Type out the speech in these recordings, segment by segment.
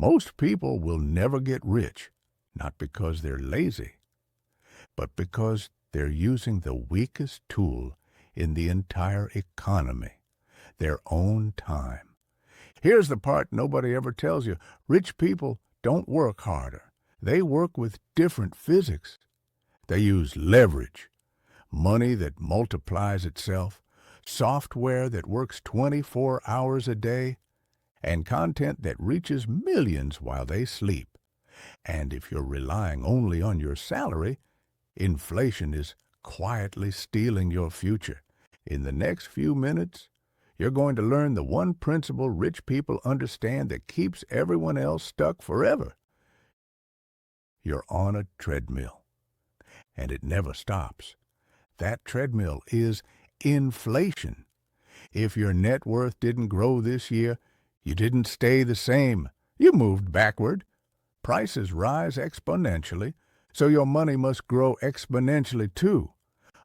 Most people will never get rich, not because they're lazy, but because they're using the weakest tool in the entire economy, their own time. Here's the part nobody ever tells you. Rich people don't work harder. They work with different physics. They use leverage, money that multiplies itself, software that works 24 hours a day, and content that reaches millions while they sleep. And if you're relying only on your salary, inflation is quietly stealing your future. In the next few minutes, you're going to learn the one principle rich people understand that keeps everyone else stuck forever. You're on a treadmill, and it never stops. That treadmill is inflation. If your net worth didn't grow this year, you didn't stay the same. You moved backward. Prices rise exponentially, so your money must grow exponentially too.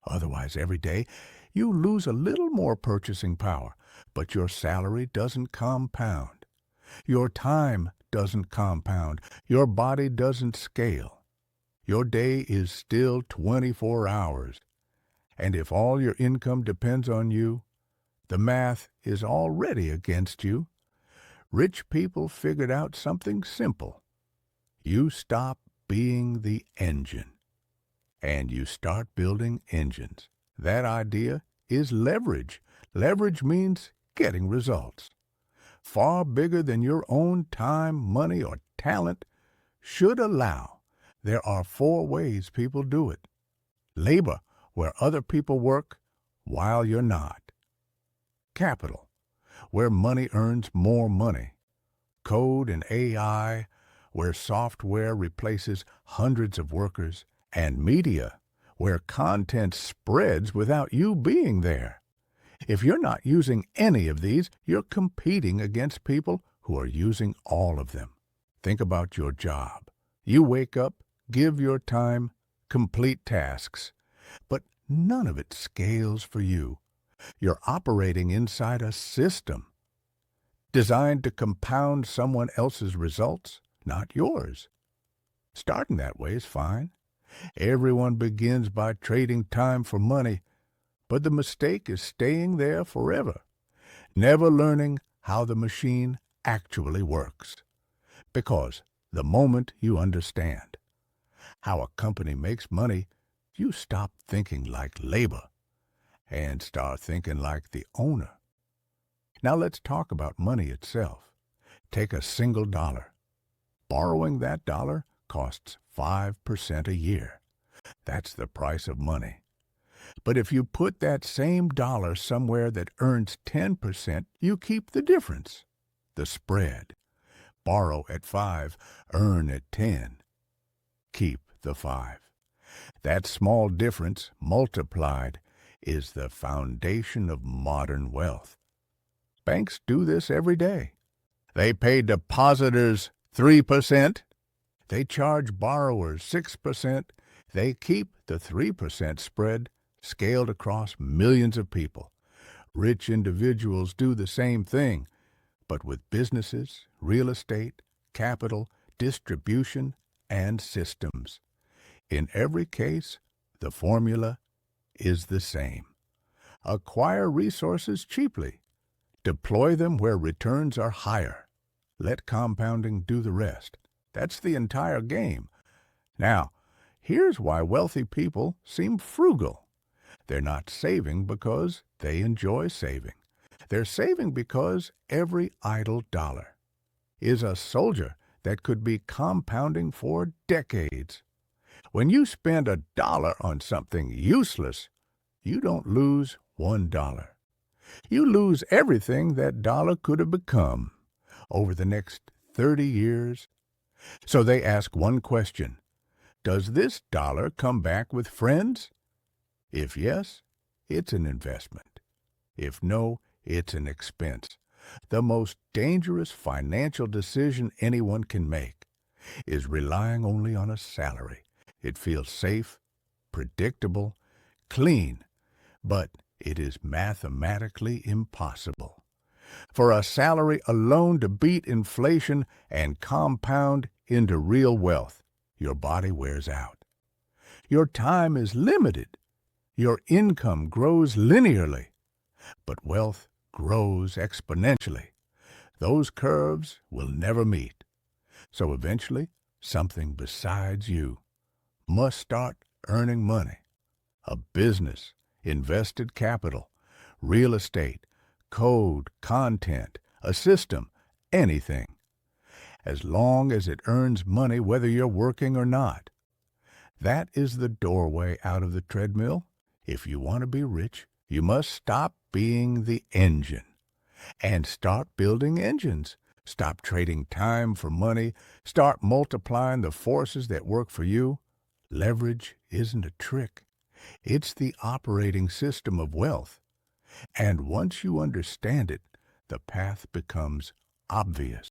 Otherwise, every day, you lose a little more purchasing power, but your salary doesn't compound. Your time doesn't compound. Your body doesn't scale. Your day is still 24 hours. And if all your income depends on you, the math is already against you. Rich people figured out something simple. You stop being the engine, and you start building engines. That idea is leverage. Leverage means getting results. Far bigger than your own time, money, or talent should allow. There are 4 ways people do it. Labor, where other people work while you're not. Capital, where money earns more money. Code and AI, where software replaces hundreds of workers. And media, where content spreads without you being there. If you're not using any of these, you're competing against people who are using all of them. Think about your job. You wake up, give your time, complete tasks, but none of it scales for you. You're operating inside a system designed to compound someone else's results, not yours. Starting that way is fine. Everyone begins by trading time for money, but the mistake is staying there forever, never learning how the machine actually works. Because the moment you understand how a company makes money, you stop thinking like labor and start thinking like the owner. Now let's talk about money itself. Take a single dollar. Borrowing that dollar costs 5% a year. That's the price of money. But if you put that same dollar somewhere that earns 10%, you keep the difference, the spread. Borrow at 5, earn at 10. Keep the 5. That small difference, multiplied, is the foundation of modern wealth. Banks do this every day. They pay depositors 3%. They charge borrowers 6%. They keep the 3% spread scaled across millions of people. Rich individuals do the same thing, but with businesses, real estate, capital, distribution, and systems. In every case, the formula is the same. Acquire resources cheaply. Deploy them where returns are higher. Let compounding do the rest. That's the entire game. Now, here's why wealthy people seem frugal. They're not saving because they enjoy saving. They're saving because every idle dollar is a soldier that could be compounding for decades. When you spend $1 on something useless, you don't lose $1. You lose everything that dollar could have become over the next 30 years. So they ask one question: does this dollar come back with friends? If yes, it's an investment. If no, it's an expense. The most dangerous financial decision anyone can make is relying only on a salary. It feels safe, predictable, clean, but it is mathematically impossible. For a salary alone to beat inflation and compound into real wealth, your body wears out. Your time is limited. Your income grows linearly, but wealth grows exponentially. Those curves will never meet. So eventually, something besides you must start earning money. A business, invested capital, real estate, code, content, a system, anything. As long as it earns money whether you're working or not. That is the doorway out of the treadmill. If you want to be rich, you must stop being the engine and start building engines. Stop trading time for money. Start multiplying the forces that work for you. Leverage isn't a trick. It's the operating system of wealth. And once you understand it, the path becomes obvious.